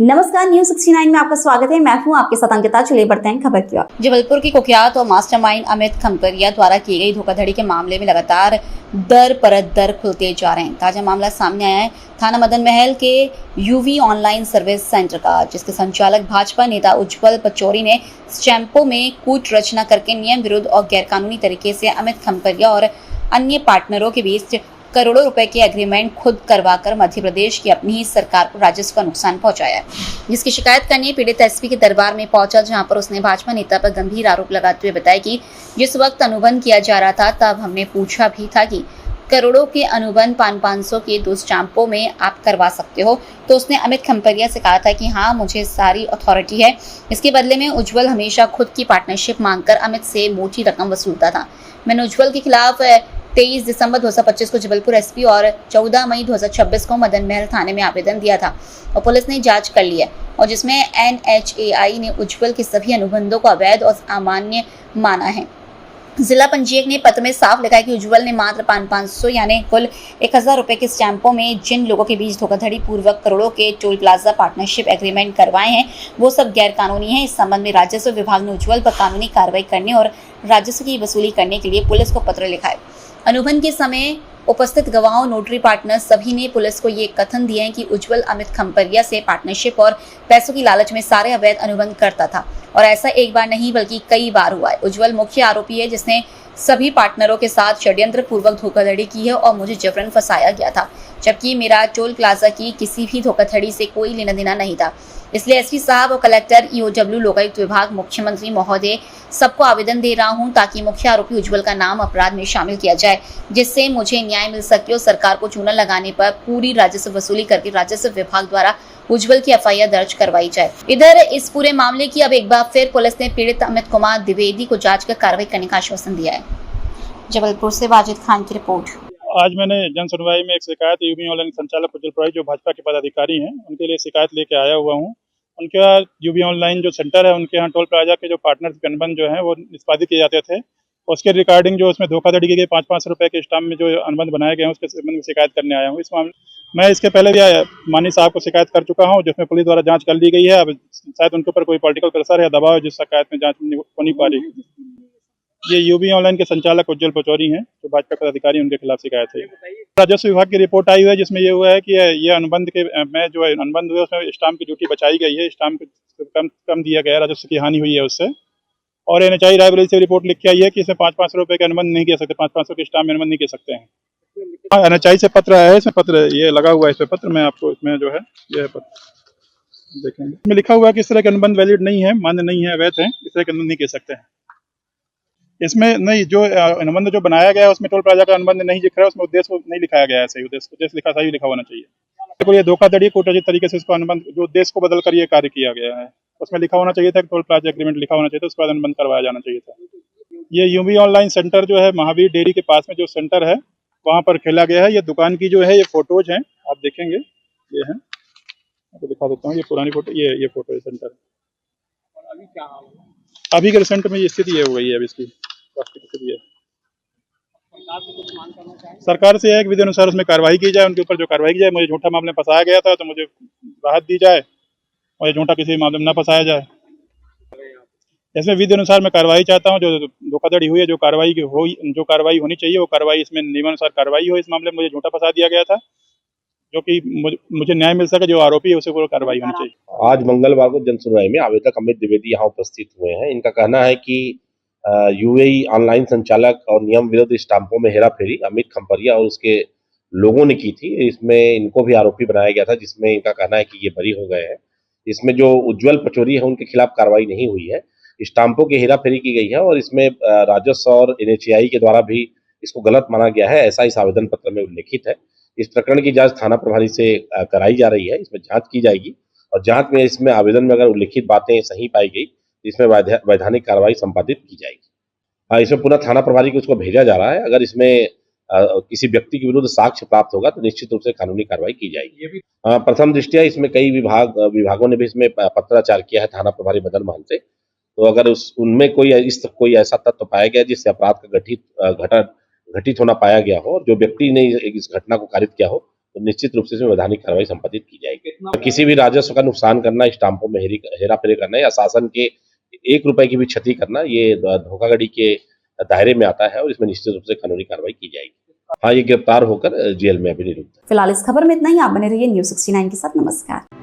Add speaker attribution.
Speaker 1: नमस्कार, न्यूज 69 में आपका स्वागत है। मैं हूं आपके साथ अंकिता। चलिए बढ़ते हैं खबर की ओर। जबलपुर की कुख्यात और मास्टरमाइंड अमित खम्परिया द्वारा की गई धोखाधड़ी के मामले में लगातार दर खुलते जा रहे हैं। ताजा मामला सामने आया है थाना मदन महल के यूवी ऑनलाइन सर्विस सेंटर का, जिसके संचालक भाजपा नेता उज्जवल पचौरी ने स्टैंपों में कूट रचना करके नियम विरुद्ध और गैरकानूनी तरीके से अमित खम्परिया और अन्य पार्टनरों के बीच करोड़ों रुपए के एग्रीमेंट खुद करवाकर मध्य प्रदेश की अपनी ही सरकार को राजस्व का नुकसान पहुंचाया है, जिसकी शिकायत करने पीड़ित एसपी के दरबार में पहुंचा, जहां पर उसने भाजपा नेता पर गंभीर आरोप लगाते हुए बताया कि जिस वक्त अनुबंध किया जा रहा था तब हमने पूछा भी था कि करोड़ों के अनुबंध 500 के 2 स्टैंपों में आप करवा सकते हो, तो उसने अमित खम्परिया से कहा था कि हाँ, मुझे सारी अथॉरिटी है। इसके बदले में उज्जवल हमेशा खुद की पार्टनरशिप मांगकर अमित से मोटी रकम वसूलता था। मैंने उज्जवल के खिलाफ 23 दिसंबर 2025 को जबलपुर एसपी और 14 मई 2026 को मदन महल थाने में आवेदन दिया था और पुलिस ने जांच कर ली है, और जिसमें NHAI ने उज्जवल के सभी अनुबंधों को अवैध और अमान्य माना है। जिला पंजीयक ने पत्र में साफ लिखा है कि उज्जवल ने मात्र 500 यानी कुल 1000 रुपए के स्टैंपों में जिन लोगों के बीच धोखाधड़ी पूर्वक करोड़ों के टोल प्लाजा पार्टनरशिप एग्रीमेंट करवाए हैं, वो सब गैर कानूनी है। इस संबंध में राजस्व विभाग ने उज्जवल पर कानूनी कार्रवाई करने और राजस्व की वसूली करने के लिए पुलिस को पत्र लिखा है। अनुबंध के समय उपस्थित गवाहों, नोटरी पार्टनर सभी ने पुलिस को ये कथन दिए हैं कि उज्जवल अमित खम्परिया से पार्टनरशिप और पैसों की लालच में सारे अवैध अनुबंध करता था, और ऐसा एक बार नहीं बल्कि कई बार हुआ है। उज्जवल मुख्य आरोपी है, जिसने सभी पार्टनरों के साथ षड्यंत्र पूर्वक धोखाधड़ी की है और मुझे जबरन फंसाया गया था, जबकि मेरा टोल प्लाजा की किसी भी धोखाधड़ी से कोई लेना देना नहीं था। इसलिए एसपी साहब और कलेक्टर, EOW, लोकायुक्त विभाग, मुख्यमंत्री महोदय सबको आवेदन दे रहा हूं ताकि मुख्य आरोपी उज्जवल का नाम अपराध में शामिल किया जाए, जिससे मुझे न्याय मिल सके और सरकार को चूना लगाने पर पूरी राजस्व वसूली करके राजस्व विभाग द्वारा उज्जवल की FIR दर्ज करवाई जाए। इधर इस पूरे मामले की अब एक बार फिर पुलिस ने पीड़ित अमित कुमार द्विवेदी को जांच कर कार्रवाई करने का आश्वासन दिया है। जबलपुर से वाजिद खान की रिपोर्ट।
Speaker 2: आज मैंने जन सुनवाई में एक शिकायत यूवी ऑनलाइन संचालक उज्जवल पचौरी, जो भाजपा के पदाधिकारी हैं, उनके लिए शिकायत लेके आया हुआ हूं। उनका यूवी ऑनलाइन जो सेंटर है, उनके यहाँ टोल प्लाजा के जो पार्टनर्स के अनुबंध जो है वो निष्पादित किए जाते थे, उसके रिगार्डिंग जो उसमें धोखाधड़ी की गई 500 रुपए के स्टाम्प में जो अनुबंध बनाए गए हैं, उसके संबंध में शिकायत करने आया हूँ। इस मामले मैं इसके पहले भी माननीय साहब को शिकायत कर चुका हूँ, जिसमें पुलिस द्वारा जाँच कर ली गई है। अब शायद उनके ऊपर कोई पॉलिटिकल प्रेशर या दबाव है, जिस शिकायत में जाँच हो नहीं पा रही। ये यूवी ऑनलाइन के संचालक उज्जवल पचौरी हैं, जो भाजपा पदाधिकारी, उनके खिलाफ शिकायत है। राजस्व विभाग की रिपोर्ट आई हुई है, जिसमें ये हुआ है कि ये अनुबंध के में जो अनुबंध हुए उसमें स्टाम्प की ड्यूटी बचाई गई है, स्टाम्प कम दिया गया है, राजस्व की हानि हुई है उससे। और NHAI रायबरेली से रिपोर्ट लिख के आई है कि इसमें 500 रुपए के अनुबंध नहीं किया सकते, 500 के स्टाम्प में अनुबंध नहीं कर सकते हैं। NHAI से पत्र आया है, इसमें पत्र ये लगा हुआ है, इस पत्र में आपको इसमें जो है ये पत्र देखेंगे, इसमें लिखा हुआ है कि इस तरह के अनुबंध वैलिड नहीं है, मान्य नहीं है, अवैध है, इस तरह के अनुबंध नहीं कर सकते हैं। इसमें नहीं, जो अनुबंध जो बनाया गया है उसमें टोल प्लाजा का अनुबंध नहीं दिख रहा है, उसमें उद्देश्य नहीं लिखाया गया है। सही उद्देश्य लिखा, सही लिखा होना चाहिए। तो ये धोखाधड़ी कूटरचित तरीके से इसको अनुबंध जो उद्देश्य को बदल कर ये कार्य किया गया है, उसमें लिखा होना चाहिए था कि टोल प्लाजा एग्रीमेंट लिखा होना चाहिए था, उसके बाद अनुबंध करवाया जाना चाहिए था। ये यूवी ऑनलाइन सेंटर जो है महावीर डेयरी के पास में जो सेंटर है, वहाँ पर खेला गया है। ये दुकान की जो है ये फोटोज हैं, आप देखेंगे, ये है, आपको दिखा देता हूँ। ये पुरानी फोटो, ये फोटो है सेंटर। अभी के रिसेंट में ये स्थिति ये हो गई है, अब इसकी सरकार से है कि विधि अनुसार उसमें कार्रवाई की जाए, उनके ऊपर जो कार्रवाई की जाए। मुझे झूठा मामले में फंसाया गया था, तो मुझे राहत दी जाए, मुझे झूठा किसी मामले में न फंसाया जाए। इसमें विधि अनुसार मैं कार्रवाई चाहता हूँ। जो धोखाधड़ी हुई है, जो कार्रवाई होनी चाहिए वो कार्रवाई, इसमें नियमानुसार कार्रवाई हो। इस मामले में मुझे झूठा फंसा दिया गया था, जो कि मुझे न्याय मिल सके, जो आरोपी है उसे वो कार्रवाई होनी चाहिए।
Speaker 3: आज मंगलवार को जन सुनवाई में आवेदक अमित द्विवेदी यहाँ उपस्थित हुए हैं। इनका कहना है कि यूएई ऑनलाइन संचालक और नियम विरुद्ध स्टाम्पों में हेराफेरी अमित खम्परिया और उसके लोगों ने की थी। इसमें इनको भी आरोपी बनाया गया था, जिसमें इनका कहना है कि ये बरी हो गए हैं। इसमें जो उज्जवल पचौरी है, उनके खिलाफ कार्रवाई नहीं हुई है, स्टाम्पों की हेराफेरी की गई है, और इसमें राजस्व और NHAI के द्वारा भी इसको गलत माना गया है, ऐसा इस आवेदन पत्र में उल्लेखित है। इस प्रकरण की जांच थाना प्रभारी से कराई जा रही है। इसमें जांच की जाएगी, और जांच में इसमें आवेदन में अगर उल्लेखित बातें सही पाई गई तो इसमें वैधानिक कार्रवाई संपादित की जाएगी। इसमें पुनः थाना प्रभारी को उसको भेजा जा रहा है। अगर इसमें किसी व्यक्ति के विरुद्ध साक्ष्य प्राप्त होगा तो निश्चित रूप से कानूनी कार्रवाई की जाएगी। प्रथम दृष्टया इसमें कई विभागों ने भी इसमें पत्राचार किया है थाना प्रभारी मदन महल से। तो अगर उनमें कोई ऐसा तत्व पाया गया जिससे अपराध का घटित होना पाया गया हो, और जो व्यक्ति ने इस घटना को कारित किया हो, तो निश्चित रूप से इसमें वैधानिक कार्रवाई संपादित की जाएगी। किसी भी राजस्व का नुकसान करना, स्टाम्पों में हेराफेरी करना या शासन के 1 रुपए की भी क्षति करना, ये धोखाधड़ी के दायरे में आता है और इसमें निश्चित रूप से कानूनी कार्रवाई की जाएगी। हाँ, ये गिरफ्तार होकर जेल में अभी निरुद्ध है।
Speaker 1: फिलहाल इस खबर में इतना ही। आप बने रहिए न्यूज़ 69 के साथ। नमस्कार।